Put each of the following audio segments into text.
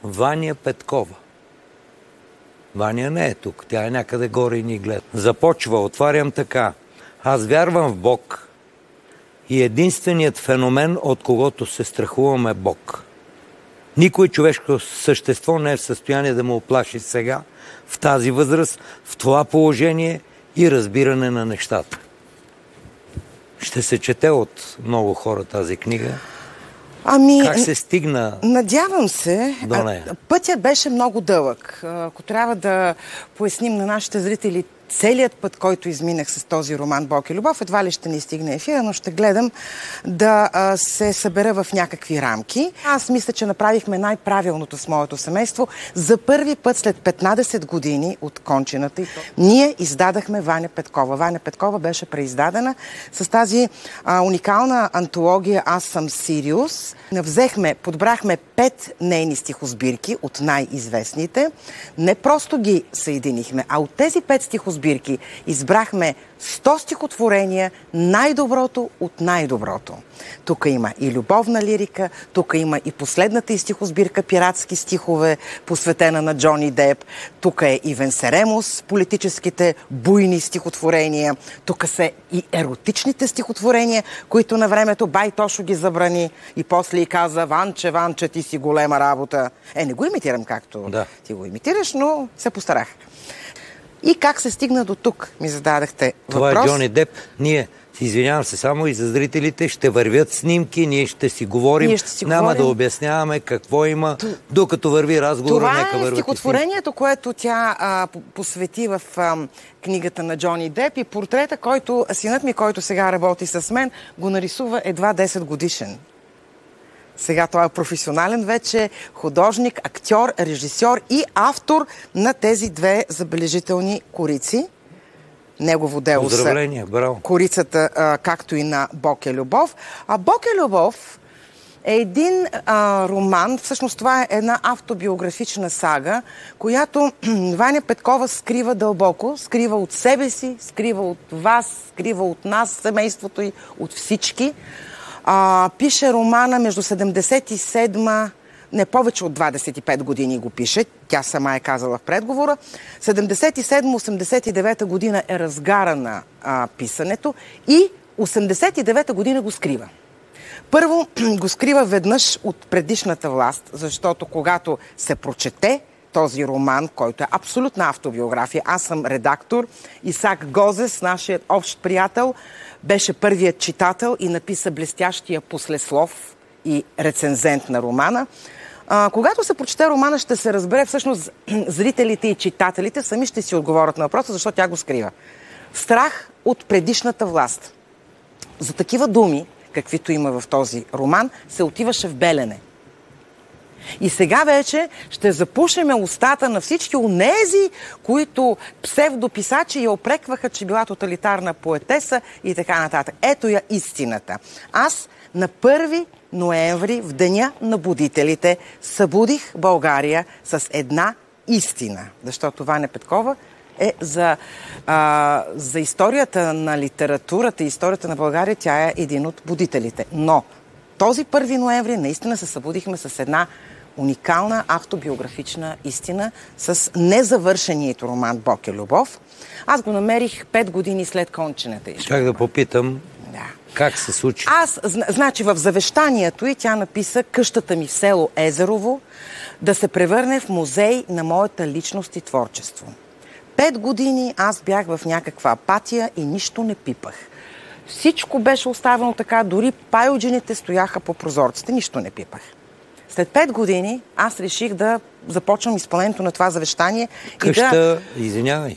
Ваня Петкова. Ваня не е тук, тя е някъде горе и ни гледа. Започва, отварям така. Аз вярвам в Бог и единственият феномен, от когото се страхуваме, е Бог. Никой човешко същество не е в състояние да му оплаши сега, в тази възраст, в това положение и разбиране на нещата. Ще се чете от много хора тази книга. Как се стигна? Надявам се. До нея? Пътят беше много дълъг. Ако трябва да поясним на нашите зрители целият път, който изминах с този роман Бог и любов, едва ли ще ни стигне ефира, но ще гледам да се събера в някакви рамки. Аз мисля, че направихме най-правилното с моето семейство. За първи път след 15 години от кончината ние издадахме Ваня Петкова. Ваня Петкова беше преиздадена с тази уникална антология Аз съм Сириус. Подбрахме 5 нейни стихосбирки от най-известните. Не просто ги съединихме, а от тези 5 стихосбирки избрахме 100 стихотворения, най-доброто от най-доброто. Тук има и любовна лирика, тук има и последната и стихосбирка пиратски стихове, посветена на Джони Деп. Тук е и Венсеремус, политическите буйни стихотворения. Тук са и еротичните стихотворения, които на времето бай Тошо ги забрани и после и каза: Ванче, Ванче, ти си голема работа. Не го имитирам както ти го имитираш, но се постарах. И как се стигна до тук, ми зададахте въпрос. Това е Джони Деп. Ние, извинявам се само и за зрителите, ще вървят снимки, ние ще си говорим, няма да обясняваме какво има, докато върви разговора, нека върват. Това е стихотворението, което тя посвети в книгата на Джони Деп, и портрета, който синът ми, който сега работи с мен, го нарисува едва 10 годишен. Сега той е професионален вече художник, актьор, режисьор и автор на тези 2 забележителни корици. Негово дело са корицата, както и на Бог е любов. А Бог е любов е един роман, всъщност това е една автобиографична сага, която Ваня Петкова скрива дълбоко, скрива от себе си, скрива от вас, скрива от нас, семейството и от всички. Пише романа между 77, не повече от 25 години го пише, тя сама е казала в предговора. 77-89 година е разгара на писането и 89 година го скрива. Първо го скрива веднъж от предишната власт, защото когато се прочете този роман, който е абсолютна автобиография, аз съм редактор, Исак Гозес, нашият общ приятел, беше първият читател и написа блестящия послеслов и рецензент на романа. Когато се прочете романа, ще се разбере, всъщност зрителите и читателите сами ще си отговорят на въпроса, защо тя го скрива. Страх от предишната власт. За такива думи, каквито има в този роман, се отиваше в Белене. И сега вече ще запушеме устата на всички онези, които псевдописачи я опрекваха, че била тоталитарна поетеса и така нататък. Ето я истината. Аз на 1 ноември, в Деня на будителите, събудих България с една истина. Защото Ваня Петкова е за историята на литературата и историята на България, тя е един от будителите. Но този 1 ноември наистина се събудихме с една уникална автобиографична истина с незавършеният роман Бог е любов. Аз го намерих 5 години след кончената й. Как да попитам как се случи? Значи в завещанието й тя написа: къщата ми в село Езерово да се превърне в музей на моята личност и творчество. 5 години аз бях в някаква апатия и нищо не пипах. Всичко беше оставено така, дори пайоджините стояха по прозорците, нищо не пипах. След 5 години аз реших да започвам изпълнението на това завещание и да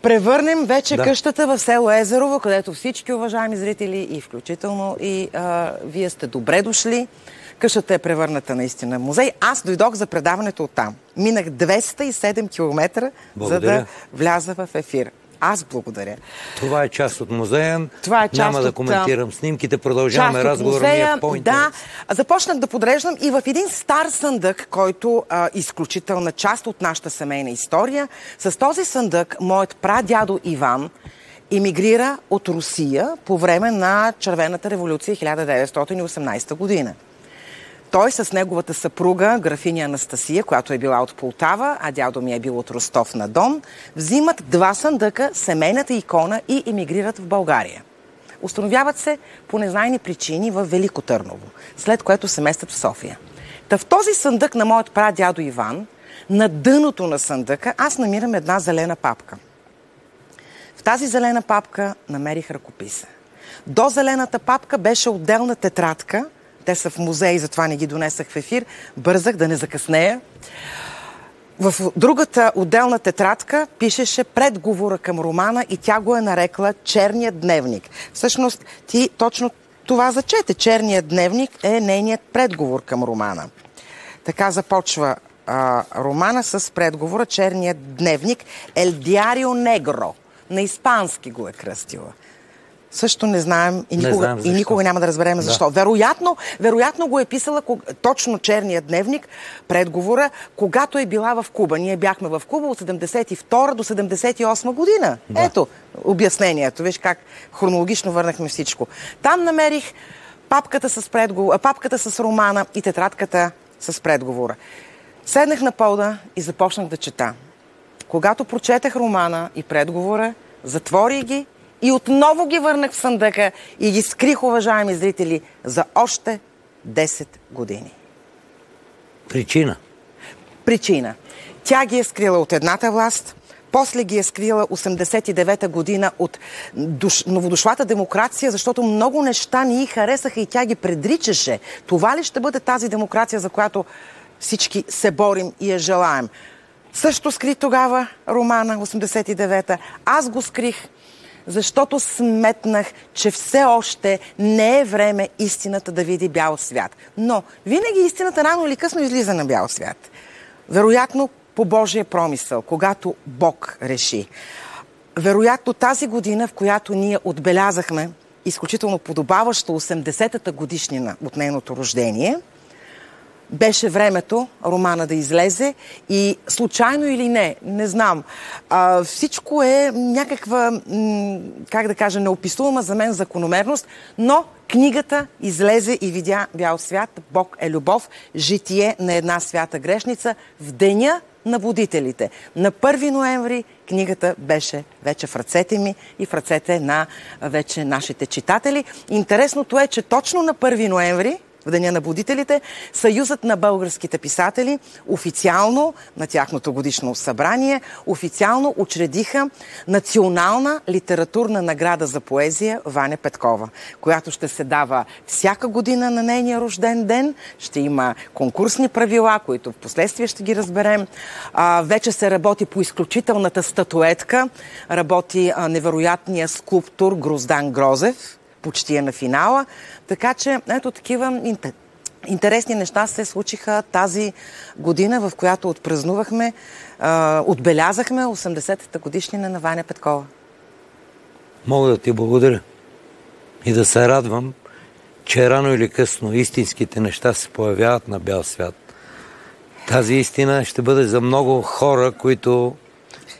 превърнем вече къщата в село Езерово, където всички уважаеми зрители и включително и вие сте добре дошли. Къщата е превърната наистина в музей. Аз дойдох за предаването оттам. Минах 207 км, за да вляза в ефир. Аз благодаря. Това е част от музея. Няма да коментирам снимките, продължаваме разговора. Ми е по-интересен. Започнах да подреждам и в един стар съндък, който изключителна част от нашата семейна история. С този съндък моят прадядо Иван емигрира от Русия по време на Червената революция 1918 година. той с неговата съпруга, графиня Анастасия, която е била от Полтава, а дядо ми е бил от Ростов на Дон, взимат 2 съндъка, семейната икона и емигрират в България. Установяват се по незнайни причини в Велико Търново, след което се местят в София. Та в този съндък на моят прадядо Иван, на дъното на съндъка, аз намирам една зелена папка. В тази зелена папка намерих ръкописа. До зелената папка беше отделна тетрадка. Те са в музей, затова не ги донесах в ефир. Бързах да не закъснея. В другата отделна тетрадка пишеше предговора към романа и тя го е нарекла Черният дневник. Всъщност ти точно това зачете. Черният дневник е нейният предговор към романа. Така започва романа с предговора Черният дневник El Diario Negro. На испански го е кръстила. Също не знаем и никога няма да разберем защо. Вероятно го е писала точно Черният дневник, предговора, когато е била в Куба. Ние бяхме в Куба от 72 до 78 година. Да. Ето обяснението. Виж как хронологично върнахме всичко. Там намерих папката с романа и тетрадката с предговора. Седнах на пода и започнах да чета. Когато прочетах романа и предговора, затворих ги и отново ги върнах в съндъка и ги скрих, уважаеми зрители, за още 10 години. Причина. Тя ги е скрила от едната власт, после ги е скрила 89-та година от новодошлата демокрация, защото много неща ни й харесаха и тя ги предричаше. Това ли ще бъде тази демокрация, за която всички се борим и я желаем? Също скри тогава романа 89-та. Аз го скрих, защото сметнах, че все още не е време истината да види бял свят. Но винаги истината рано или късно излиза на бял свят. Вероятно по Божия промисъл, когато Бог реши. Вероятно тази година, в която ние отбелязахме изключително подобаващо 80-та годишнина от нейното рождение, беше времето романа да излезе и случайно или не знам, всичко е някаква, как да кажа, неописуема за мен закономерност, но книгата излезе и видя бял свят. Бог е любов, житие на една свята грешница в деня на будителите. На 1 ноември книгата беше вече в ръцете ми и в ръцете на вече нашите читатели. Интересното е, че точно на 1 ноември в Деня на будителите, Съюзът на българските писатели официално на тяхното годишно събрание официално учредиха Национална литературна награда за поезия Ваня Петкова, която ще се дава всяка година на нейния рожден ден. Ще има конкурсни правила, които в последствие ще ги разберем. Вече се работи по изключителната статуетка. Работи невероятният скулптор Гроздан Грозев. Почти е на финала. Така че, ето такива интересни неща се случиха тази година, в която отбелязахме 80-та годишнина на Ваня Петкова. Мога да ти благодаря и да се радвам, че рано или късно истинските неща се появяват на бял свят. Тази истина ще бъде за много хора, които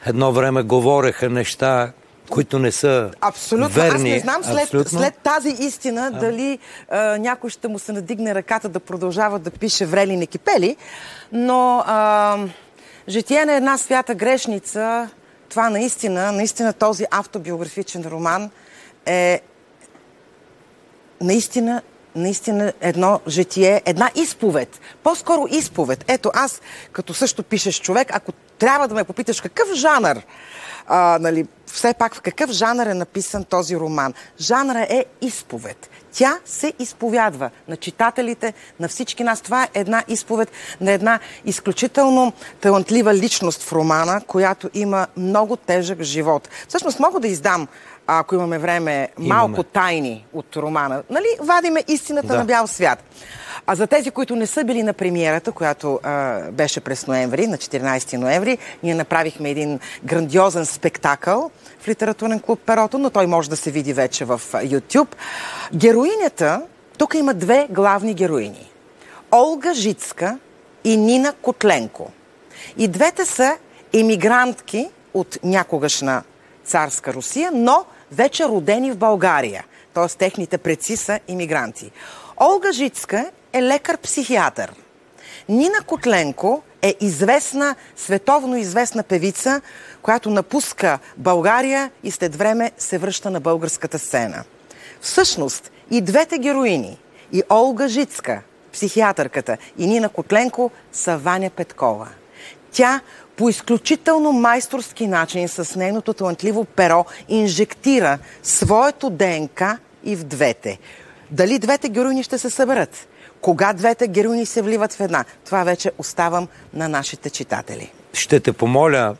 едно време говореха неща, които не са верни. Аз не знам след тази истина дали някой ще му се надигне ръката да продължава да пише врели не кипели, но житие на една свята грешница, това наистина този автобиографичен роман е наистина едно житие, една изповед. По-скоро изповед. Ето аз, като също пишеш човек, ако трябва да ме попиташ какъв жанр, все пак в какъв жанр е написан този роман? Жанра е изповед. Тя се изповядва на читателите, на всички нас. Това е една изповед на една изключително талантлива личност в романа, която има много тежък живот. Всъщност мога да издам, ако имаме време, малко тайни от романа. Нали? Вадиме истината на бял свят. А за тези, които не са били на премиерата, която беше през ноември, на 14 ноември, ние направихме един грандиозен спектакъл в литературен клуб Перото, но той може да се види вече в YouTube. Героинята, тук има 2 главни героини. Олга Жицка и Нина Котленко. И двете са емигрантки от някогашна царска Русия, но вече родени в България. Т.е. техните предци са емигранти. Олга Жицка е лекар-психиатър. Нина Котленко е известна, световно известна певица, която напуска България и след време се връща на българската сцена. Всъщност и двете героини, и Олга Жицка, психиатърката, и Нина Котленко са Ваня Петкова. Тя по изключително майсторски начин с нейното талантливо перо инжектира своето ДНК и в двете. Дали двете героини ще се съберат? Кога двете героини се вливат в една? Това вече оставам на нашите читатели. Ще те помоля,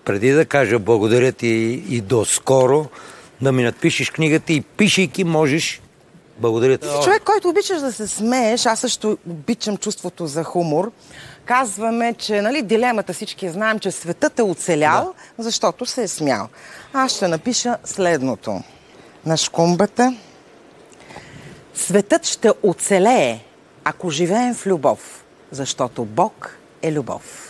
преди да кажа благодаря ти и до скоро, да ми надпишеш книгата и пишейки можеш. Благодаря ти. Човек, който обичаш да се смееш, аз също обичам чувството за хумор. Казваме, че дилемата всички знаем, че светът е оцелял, защото се е смял. Аз ще напиша следното. На шкумбата. Светът ще оцелее, ако живеем в любов, защото Бог е любов.